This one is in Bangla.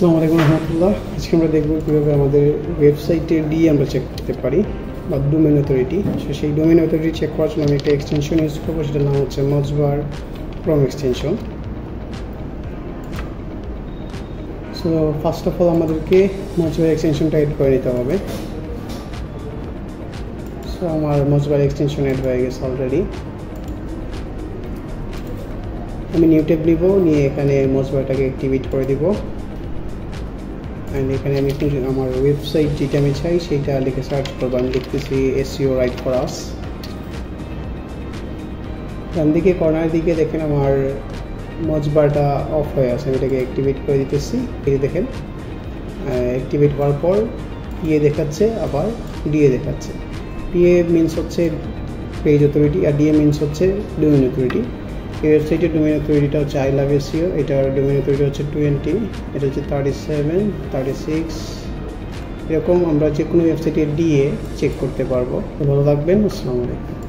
আসসালামু আলাইকুম রহমতুল্লাহ। আজকে আমরা দেখব কীভাবে আমাদের ওয়েবসাইটে দিয়ে আমরা চেক করতে পারি বা ডোমেইন অথরিটি। সেই ডোমেইন অথরিটি চেক করার জন্য আমি একটা এক্সটেনশন ইউজ করবো, সেটার নাম হচ্ছে MozBar Chrome extension. So first of all আমাদেরকে মজবার এক্সটেনশনটা এড করে নিতে হবে। সো আমার মজবার এক্সটেনশন এড হয়ে গেছে অলরেডি। আমি নিউ ট্যাব নিব, নিয়ে এখানে মজবারটাকে অ্যাক্টিভেট করে দিব। অ্যান্ড এখানে আমি আমার ওয়েবসাইট যেটা আমি চাই সেইটা লিখে সার্চ করবো। আমি লিখতেছি SEO রাইট ফর আস। ডান দিকে কর্নার দিকে দেখেন আমার মজবারটা অফ হয়ে আছে, আমি এটাকে অ্যাক্টিভেট করে দিতেছি। এই দেখেন অ্যাক্টিভেট হওয়ার পর PA দেখাচ্ছে, আবার DA দেখাচ্ছে। PA মিনস হচ্ছে পেজ অথরিটি আর DA মিনস হচ্ছে ডোমেইন অথরিটি। এই ওয়েবসাইটের ডোমেইন অথরিটিটা হচ্ছে আই লাভ SEO, এটার ডোমেইন অথরিটি হচ্ছে 20, এটা হচ্ছে 37, 36। এরকম আমরা যে কোনো ওয়েবসাইটে দিয়ে চেক করতে পারবো। ভালো থাকবেন, আসসালামু আলাইকুম।